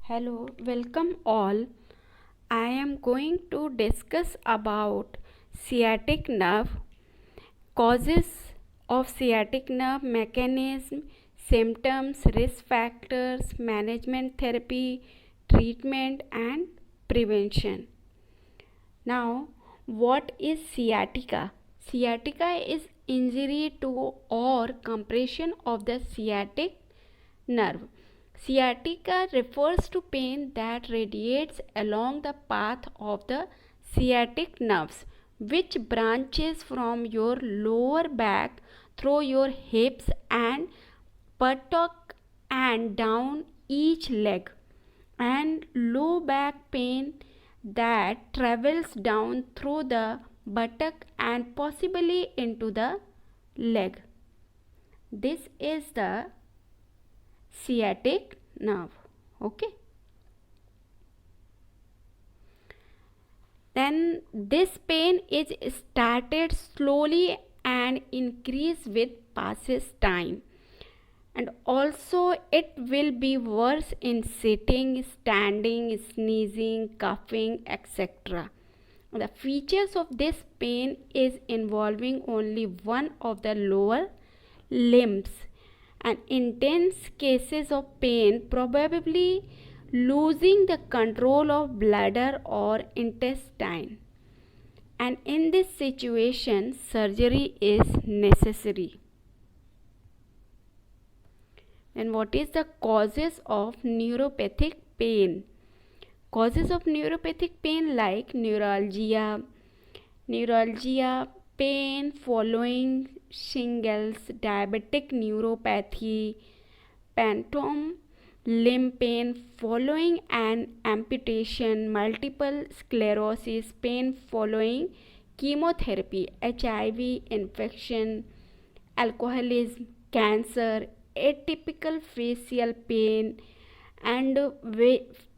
Hello, welcome all. I am going to discuss about sciatic nerve, causes of sciatic nerve, mechanism, symptoms, risk factors, management therapy, treatment and prevention. Now, what is sciatica? Sciatica is injury to or compression of the sciatic nerve. Sciatica refers to pain that radiates along the path of the sciatic nerves, which branches from your lower back through your hips and buttock and down each leg, and low back pain that travels down through the buttock and possibly into the leg. This is the sciatic nerve. Okay, then this pain is started slowly and increase with passes time, and also it will be worse in sitting, standing, sneezing, coughing, etc. The features of this pain is involving only one of the lower limbs, and intense cases of pain probably losing the control of bladder or intestine, and in this situation surgery is necessary. And what is the causes of neuropathic pain? Causes of neuropathic pain like neuralgia, pain following shingles, diabetic neuropathy, phantom limb pain following an amputation, multiple sclerosis, pain following chemotherapy, HIV infection, alcoholism, cancer, atypical facial pain, and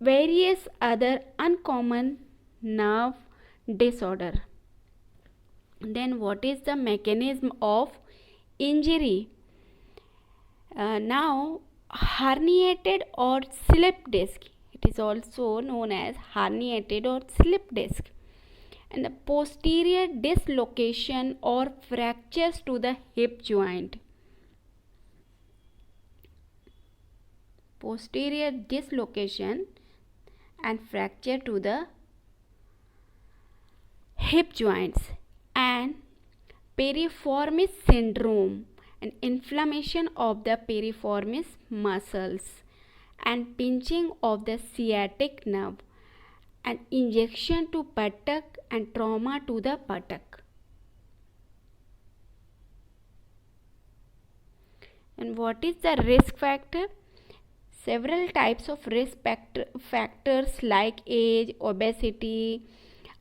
various other uncommon nerve disorder. Then what is the mechanism of injury? Now, herniated or slip disc, it is also known as herniated or slip disc, and the posterior dislocation or fractures to the hip joint, posterior dislocation and fracture to the hip joints, and piriformis syndrome, an inflammation of the piriformis muscles, and pinching of the sciatic nerve, an injection to buttock and trauma to the buttock. And what is the risk factor? Several types of risk factors like age, obesity,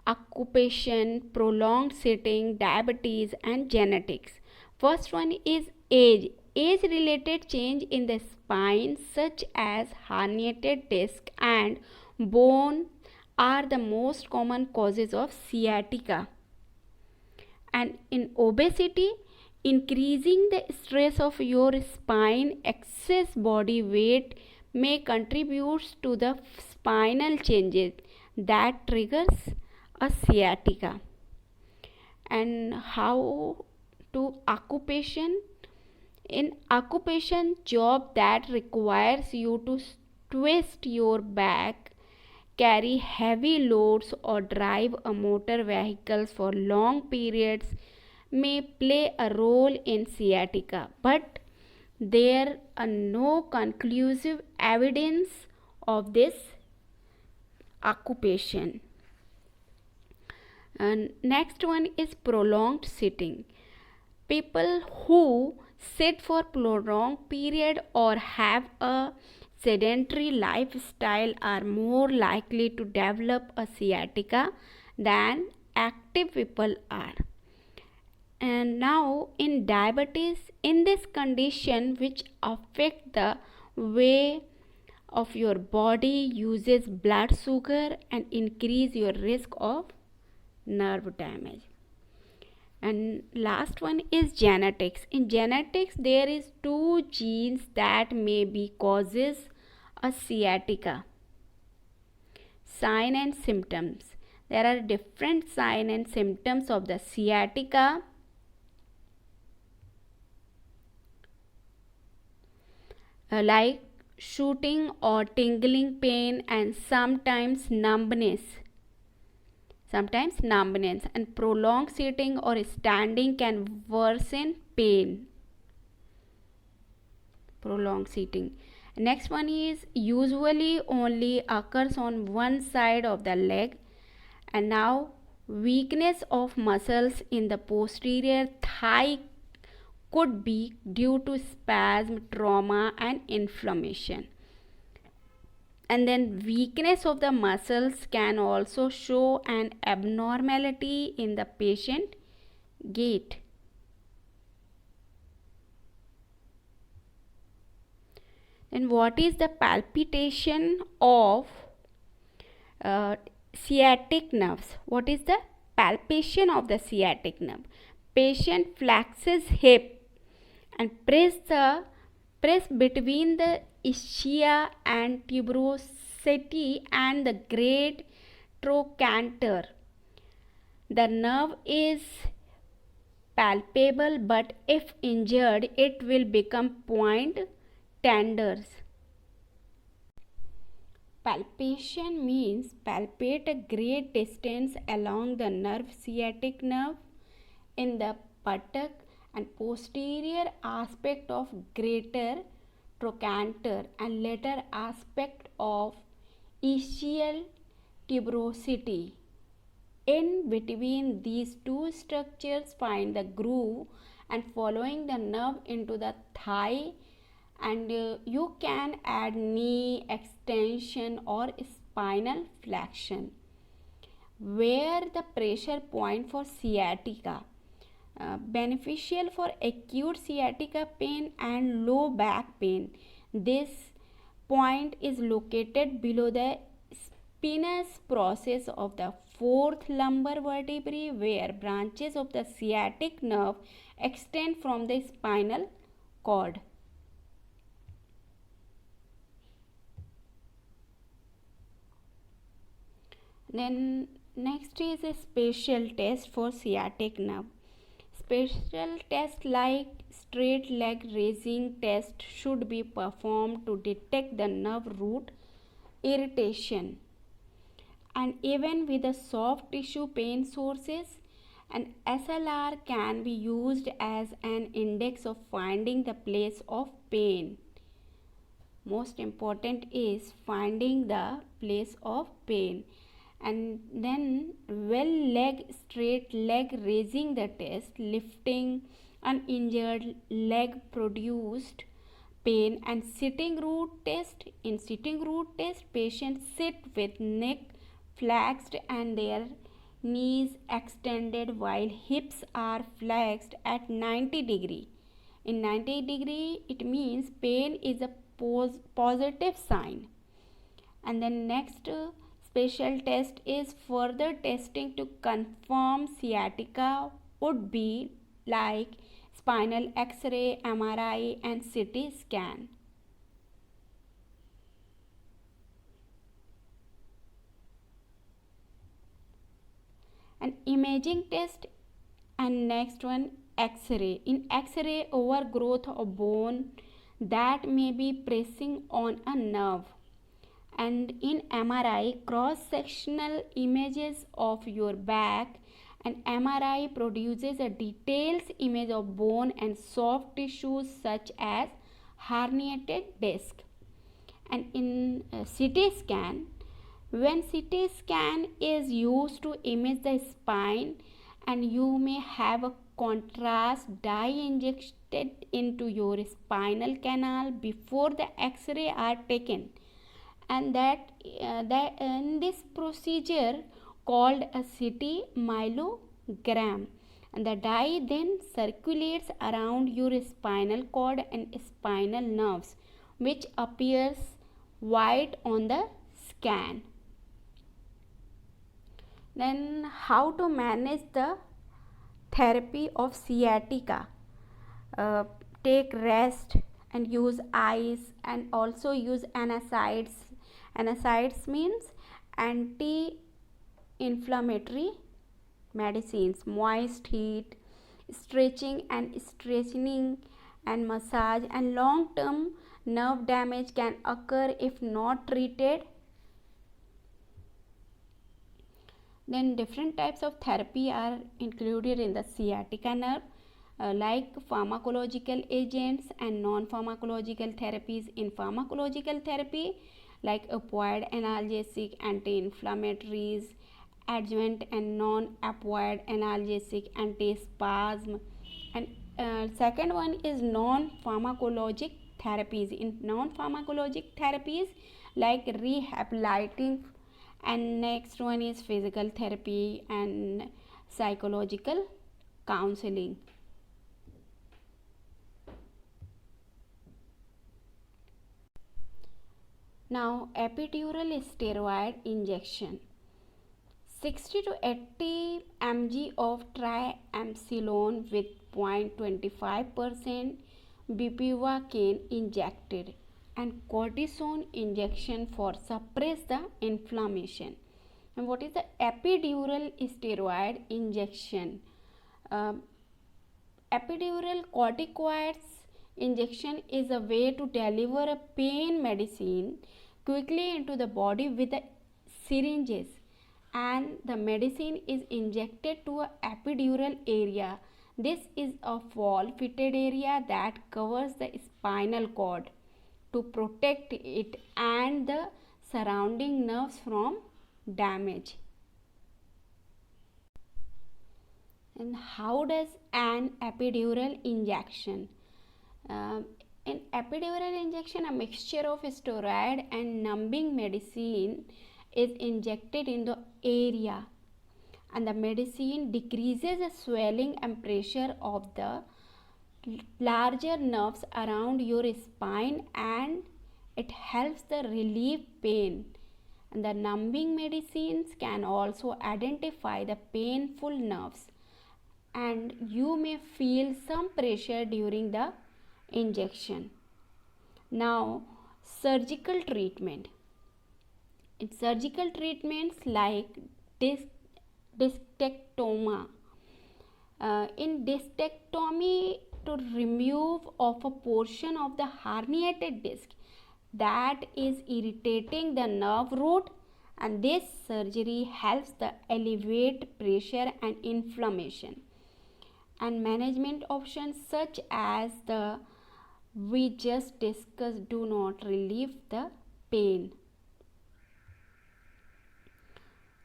occupation, prolonged sitting, diabetes, and genetics. First one is age. Age related change in the spine, such as herniated disc and bone, are the most common causes of sciatica. And in obesity, increasing the stress of your spine, excess body weight may contribute to the spinal changes that triggers a sciatica. And how to occupation? In occupation, job that requires you to twist your back, carry heavy loads, or drive a motor vehicle for long periods may play a role in sciatica, but there are no conclusive evidence of this occupation. And next one is prolonged sitting. People who sit for prolonged period or have a sedentary lifestyle are more likely to develop a sciatica than active people are. And now in diabetes, in this condition which affect the way of your body uses blood sugar and increase your risk of nerve damage. And last one is genetics. In genetics, there is two genes that may be causes a sciatica. sign and symptoms. There are different signs and symptoms of the sciatica. Like shooting or tingling pain and sometimes numbness. And prolonged sitting or standing can worsen pain. Prolonged sitting. Next one is usually only occurs on one side of the leg. And now weakness of muscles in the posterior thigh could be due to spasm, trauma and inflammation. And then weakness of the muscles can also show an abnormality in the patient gait. And what is the palpitation of sciatic nerves? What is the palpation of the sciatic nerve? Patient flexes hip and press between the ischia and tuberosity and the great trochanter. The nerve is palpable, but if injured, it will become point tenders. Palpation means palpate a great distance along the nerve. Sciatic nerve in the buttock and posterior aspect of greater trochanter and later aspect of ischial tuberosity. In between these two structures find the groove and following the nerve into the thigh, and you can add knee extension or spinal flexion. Where the pressure point for sciatica. Beneficial for acute sciatica pain and low back pain. This point is located below the spinous process of the fourth lumbar vertebrae, where branches of the sciatic nerve extend from the spinal cord. Then next is a special test for sciatic nerve. Special tests like straight leg raising test should be performed to detect the nerve root irritation. And even with the soft tissue pain sources, an SLR can be used as an index of finding the place of pain. Most important is finding the place of pain. And then straight leg raising the test, lifting uninjured leg produced pain. And sitting root test. In sitting root test, patients sit with neck flexed and their knees extended while hips are flexed at 90 degree. In 90 degree, it means pain is a positive sign. And then next special test is further testing to confirm sciatica would be like spinal X-ray, MRI and CT scan. An imaging test. And next one, X-ray. In X-ray, overgrowth of bone that may be pressing on a nerve. And in MRI, cross-sectional images of your back, and MRI produces a detailed image of bone and soft tissues such as herniated disc. And in CT scan, when CT scan is used to image the spine, and you may have a contrast dye injected into your spinal canal before the X-ray are taken. And that in this procedure called a CT myelogram, and the dye then circulates around your spinal cord and spinal nerves, which appears white on the scan. Then how to manage the therapy of sciatica? Take rest and use ice, and also use NSAIDs. NSAIDs means anti-inflammatory medicines, moist heat, stretching and strengthening, and massage, and long-term nerve damage can occur if not treated. Then different types of therapy are included in the sciatica nerve, like pharmacological agents and non-pharmacological therapies. In pharmacological therapy, like opioid analgesic, anti-inflammatories, adjuvant and non-opioid analgesic, anti-spasm. And second one is non-pharmacologic therapies. In non-pharmacologic therapies, like rehabilitating, and next one is physical therapy and psychological counseling. Now, epidural steroid injection. 60 to 80 mg of triamcinolone with 0.25% bupivacaine injected, and cortisone injection for suppress the inflammation. And what is the epidural steroid injection? Epidural corticoids injection is a way to deliver a pain medicine quickly into the body with the syringes, and the medicine is injected to a epidural area. This is a wall fitted area that covers the spinal cord to protect it and the surrounding nerves from damage. And how does an epidural injection? In epidural injection, a mixture of steroid and numbing medicine is injected in the area, and the medicine decreases the swelling and pressure of the larger nerves around your spine, and it helps the relieve pain. And the numbing medicines can also identify the painful nerves, and you may feel some pressure during the injection. Now, surgical treatment. In surgical treatments like discectomy, in discectomy, to remove of a portion of the herniated disc that is irritating the nerve root, and this surgery helps the alleviate pressure and inflammation. And management options such as the we just discussed do not relieve the pain.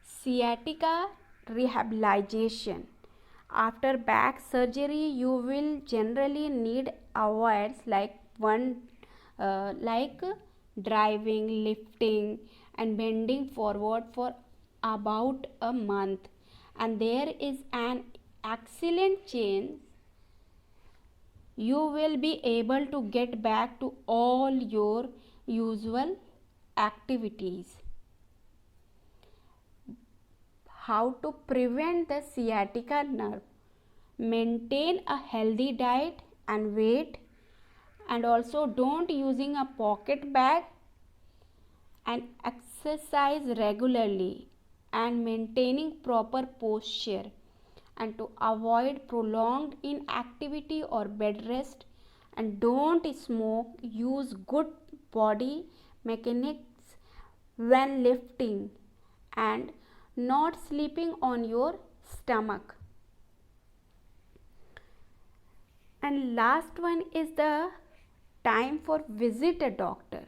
Sciatica rehabilitation. After back surgery, you will generally need hours like driving, lifting, and bending forward for about a month, and there is an excellent chance you will be able to get back to all your usual activities. How to prevent the sciatica nerve? Maintain a healthy diet and weight, and also don't using a pocket bag, and exercise regularly, and maintaining proper posture, and to avoid prolonged inactivity or bed rest, and don't smoke. Use good body mechanics when lifting, and not sleeping on your stomach. And last one is the time for visit a doctor.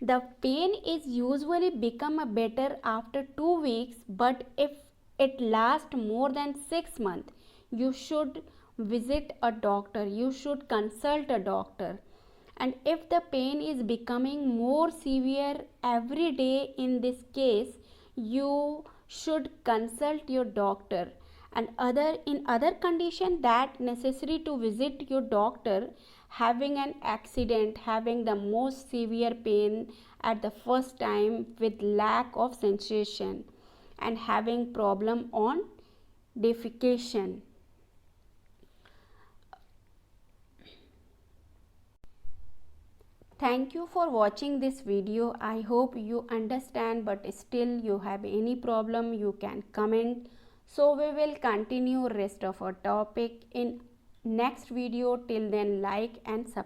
The pain is usually become a better after 2 weeks, but if it lasts more than 6 months, you should visit a doctor. You should consult a doctor. And if the pain is becoming more severe every day, in this case, you should consult your doctor. And in other condition that necessary to visit your doctor, having an accident, having the most severe pain at the first time with lack of sensation, and having problem on defecation. Thank you for watching this video. I hope you understand, but still you have any problem, you can comment. So we will continue rest of our topic in next video. Till then, like and subscribe.